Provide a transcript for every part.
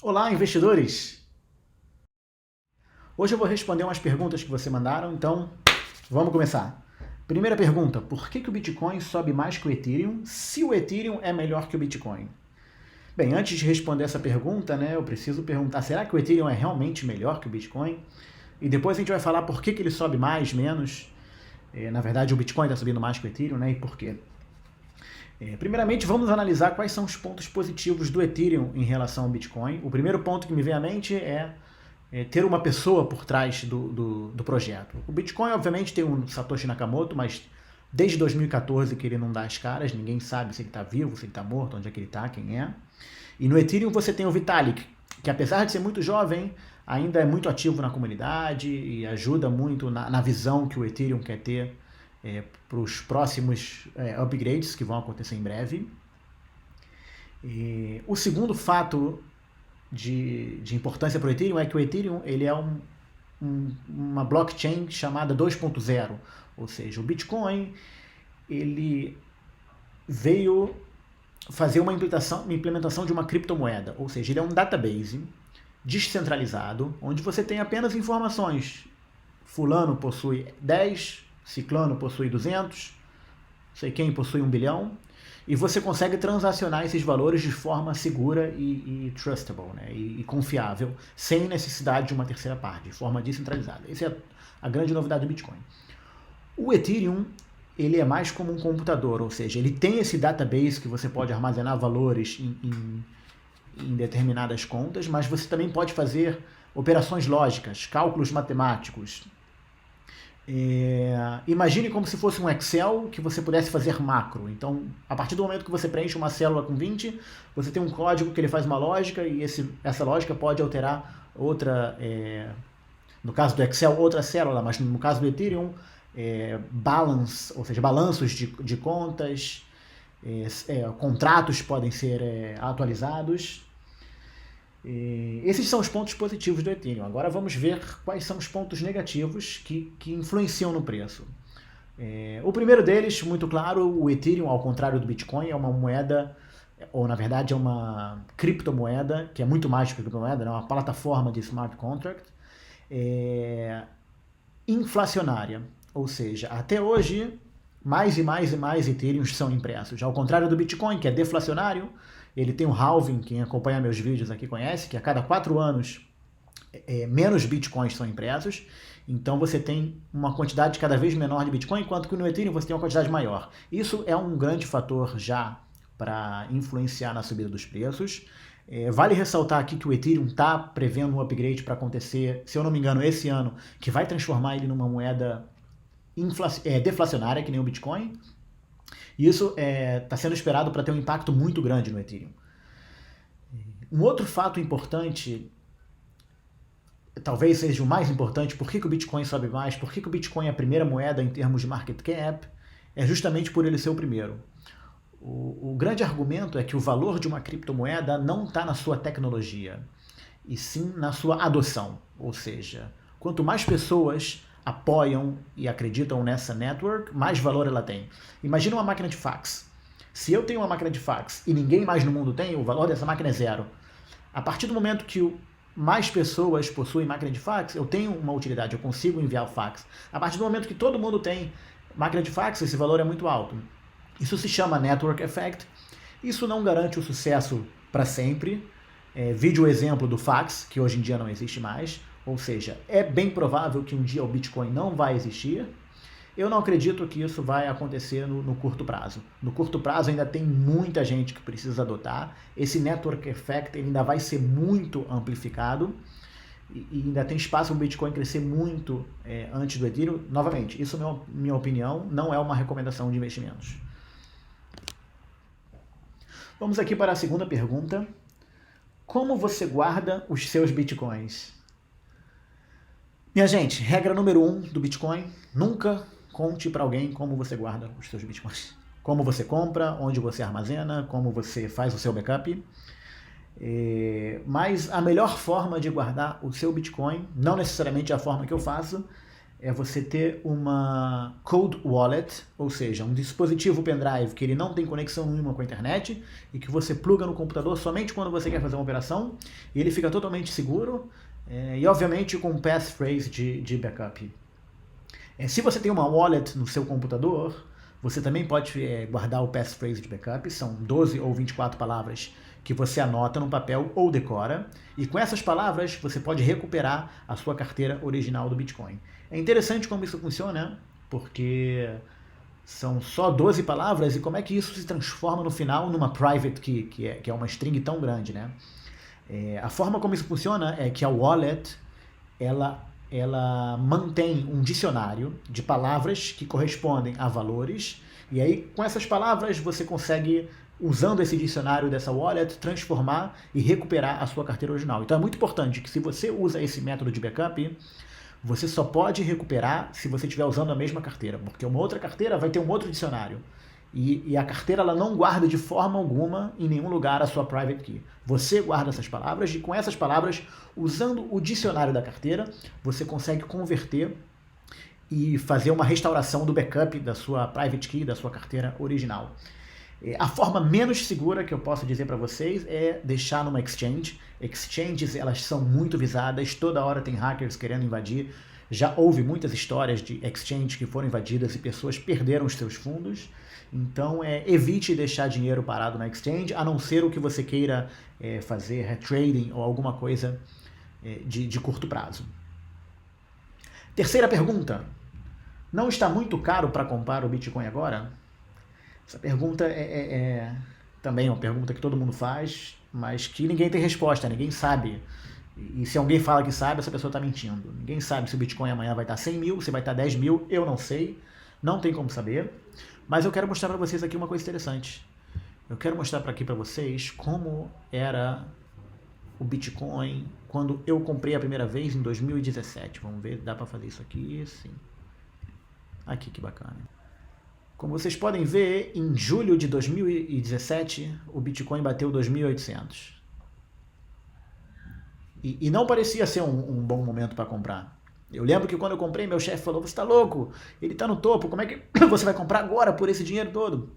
Olá, investidores! Hoje eu vou responder umas perguntas que você mandaram, então vamos começar. Primeira pergunta: por que o Bitcoin sobe mais que o Ethereum se o Ethereum é melhor que o Bitcoin? Bem, antes de responder essa pergunta, eu preciso perguntar: será que o Ethereum é realmente melhor que o Bitcoin? E depois a gente vai falar por que ele sobe mais, menos. Na verdade, o Bitcoin está subindo mais que o Ethereum, e por quê? Primeiramente, vamos analisar quais são os pontos positivos do Ethereum em relação ao Bitcoin. O primeiro ponto que me vem à mente é ter uma pessoa por trás do projeto. O Bitcoin, obviamente, tem um Satoshi Nakamoto, mas desde 2014 que ele não dá as caras, ninguém sabe se ele está vivo, se ele está morto, onde é que ele está, quem é. E no Ethereum você tem o Vitalik, que apesar de ser muito jovem, ainda é muito ativo na comunidade e ajuda muito na visão que o Ethereum quer ter para os próximos upgrades que vão acontecer em breve. E o segundo fato de importância para o Ethereum é que o Ethereum ele é uma blockchain chamada 2.0, ou seja, o Bitcoin ele veio fazer uma implementação de uma criptomoeda, ou seja, ele é um database descentralizado, onde você tem apenas informações. Fulano possui 10, Ciclano possui 200, sei quem possui 1 bilhão, e você consegue transacionar esses valores de forma segura e trustable, e confiável, sem necessidade de uma terceira parte, de forma descentralizada. Essa é a grande novidade do Bitcoin. O Ethereum ele é mais como um computador, ou seja, ele tem esse database que você pode armazenar valores em determinadas contas, mas você também pode fazer operações lógicas, cálculos matemáticos. Imagine como se fosse um Excel que você pudesse fazer macro. Então, a partir do momento que você preenche uma célula com 20, você tem um código que ele faz uma lógica e essa lógica pode alterar outra, no caso do Excel, outra célula, mas no caso do Ethereum, balance, ou seja, balanços de contas, contratos podem ser atualizados. Esses são os pontos positivos do Ethereum. Agora vamos ver quais são os pontos negativos que influenciam no preço. O primeiro deles, muito claro, o Ethereum, ao contrário do Bitcoin, é uma moeda, ou na verdade é uma criptomoeda, que é muito mais que criptomoeda, é uma plataforma de smart contract, inflacionária. Ou seja, até hoje, mais e mais e mais Ethereums são impressos. Ao contrário do Bitcoin, que é deflacionário, ele tem um halving, quem acompanha meus vídeos aqui conhece, que a cada 4 anos menos Bitcoins são impressos. Então você tem uma quantidade cada vez menor de Bitcoin, enquanto que no Ethereum você tem uma quantidade maior. Isso é um grande fator já para influenciar na subida dos preços. Vale ressaltar aqui que o Ethereum está prevendo um upgrade para acontecer, se eu não me engano, esse ano, que vai transformar ele numa moeda deflacionária, que nem o Bitcoin. E isso está sendo esperado para ter um impacto muito grande no Ethereum. Um outro fato importante, talvez seja o mais importante, por que o Bitcoin sobe mais, por que o Bitcoin é a primeira moeda em termos de market cap, é justamente por ele ser o primeiro. O grande argumento é que o valor de uma criptomoeda não está na sua tecnologia, e sim na sua adoção. Ou seja, quanto mais pessoas apoiam e acreditam nessa network, mais valor ela tem. Imagina uma máquina de fax. Se eu tenho uma máquina de fax e ninguém mais no mundo tem, o valor dessa máquina é zero. A partir do momento que mais pessoas possuem máquina de fax, eu tenho uma utilidade, eu consigo enviar o fax. A partir do momento que todo mundo tem máquina de fax, esse valor é muito alto. Isso se chama network effect. Isso não garante o sucesso para sempre. Vide o exemplo do fax, que hoje em dia não existe mais. Ou seja, é bem provável que um dia o Bitcoin não vai existir. Eu não acredito que isso vai acontecer no curto prazo. No curto prazo ainda tem muita gente que precisa adotar. Esse network effect ele ainda vai ser muito amplificado e ainda tem espaço para o Bitcoin crescer muito antes do Ethereum. Novamente, isso é minha opinião, não é uma recomendação de investimentos. Vamos aqui para a segunda pergunta. Como você guarda os seus Bitcoins? Minha gente, regra número 1 do Bitcoin, nunca conte para alguém como você guarda os seus Bitcoins. Como você compra, onde você armazena, como você faz o seu backup. Mas a melhor forma de guardar o seu Bitcoin, não necessariamente a forma que eu faço, é você ter uma cold wallet, ou seja, um dispositivo pendrive que ele não tem conexão nenhuma com a internet e que você pluga no computador somente quando você quer fazer uma operação e ele fica totalmente seguro e obviamente com um passphrase de backup. Se você tem uma wallet no seu computador, você também pode guardar o passphrase de backup, são 12 ou 24 palavras que você anota no papel ou decora, e com essas palavras você pode recuperar a sua carteira original do Bitcoin. É interessante como isso funciona, porque são só 12 palavras, e como é que isso se transforma no final numa private key, que é uma string tão grande, né? A forma como isso funciona é que a wallet, ela mantém um dicionário de palavras que correspondem a valores, e aí com essas palavras você consegue, usando esse dicionário dessa wallet, transformar e recuperar a sua carteira original. Então é muito importante que se você usa esse método de backup, você só pode recuperar se você estiver usando a mesma carteira, porque uma outra carteira vai ter um outro dicionário. E a carteira ela não guarda de forma alguma em nenhum lugar a sua private key. Você guarda essas palavras e com essas palavras, usando o dicionário da carteira, você consegue converter e fazer uma restauração do backup da sua private key, da sua carteira original. A forma menos segura que eu posso dizer para vocês é deixar numa exchange. Exchanges, elas são muito visadas, toda hora tem hackers querendo invadir. Já houve muitas histórias de exchanges que foram invadidas e pessoas perderam os seus fundos. Então, evite deixar dinheiro parado na exchange, a não ser o que você queira fazer trading ou alguma coisa de curto prazo. Terceira pergunta. Não está muito caro para comprar o Bitcoin agora? Essa pergunta também uma pergunta que todo mundo faz, mas que ninguém tem resposta, ninguém sabe. E se alguém fala que sabe, essa pessoa está mentindo. Ninguém sabe se o Bitcoin amanhã vai estar 100 mil, se vai estar 10 mil, eu não sei. Não tem como saber. Mas eu quero mostrar para vocês aqui uma coisa interessante. Eu quero mostrar aqui para vocês como era o Bitcoin quando eu comprei a primeira vez em 2017. Vamos ver, dá para fazer isso aqui? Sim. Aqui, que bacana. Como vocês podem ver, em julho de 2017, o Bitcoin bateu 2.800. E não parecia ser um bom momento para comprar. Eu lembro que quando eu comprei, meu chefe falou, você está louco? Ele está no topo, como é que você vai comprar agora por esse dinheiro todo?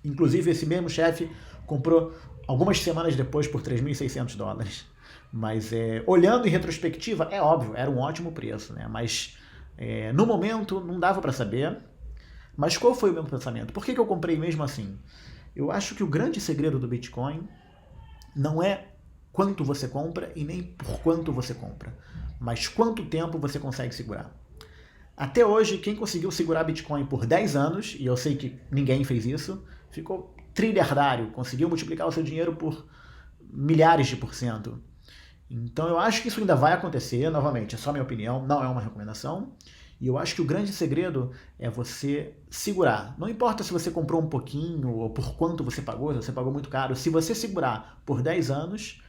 Inclusive, esse mesmo chefe comprou algumas semanas depois por $3.600. Mas olhando em retrospectiva, é óbvio, era um ótimo preço, né? Mas no momento não dava para saber. Mas qual foi o meu pensamento? Por que eu comprei mesmo assim? Eu acho que o grande segredo do Bitcoin não é quanto você compra e nem por quanto você compra, mas quanto tempo você consegue segurar. Até hoje, quem conseguiu segurar Bitcoin por 10 anos, e eu sei que ninguém fez isso, ficou trilhardário, conseguiu multiplicar o seu dinheiro por milhares de %. Então eu acho que isso ainda vai acontecer, novamente, é só minha opinião, não é uma recomendação. E eu acho que o grande segredo é você segurar. Não importa se você comprou um pouquinho ou por quanto você pagou, se você pagou muito caro, se você segurar por 10 anos,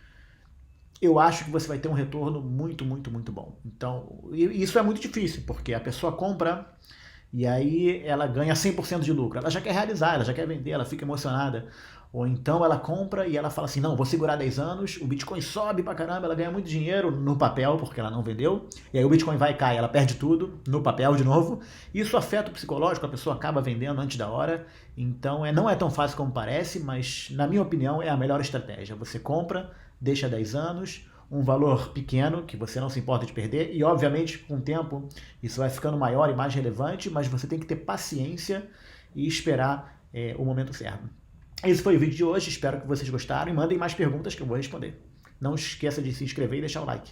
eu acho que você vai ter um retorno muito, muito, muito bom. Então, isso é muito difícil, porque a pessoa compra e aí ela ganha 100% de lucro. Ela já quer realizar, ela já quer vender, ela fica emocionada. Ou então ela compra e ela fala assim, não, vou segurar 10 anos, o Bitcoin sobe pra caramba, ela ganha muito dinheiro no papel, porque ela não vendeu, e aí o Bitcoin vai e cai, ela perde tudo no papel de novo. Isso afeta o psicológico, a pessoa acaba vendendo antes da hora. Então não é tão fácil como parece, mas na minha opinião é a melhor estratégia. Você compra, deixa 10 anos, um valor pequeno que você não se importa de perder, e obviamente com o tempo isso vai ficando maior e mais relevante, mas você tem que ter paciência e esperar o momento certo. Esse foi o vídeo de hoje, espero que vocês gostaram e mandem mais perguntas que eu vou responder. Não esqueça de se inscrever e deixar o like.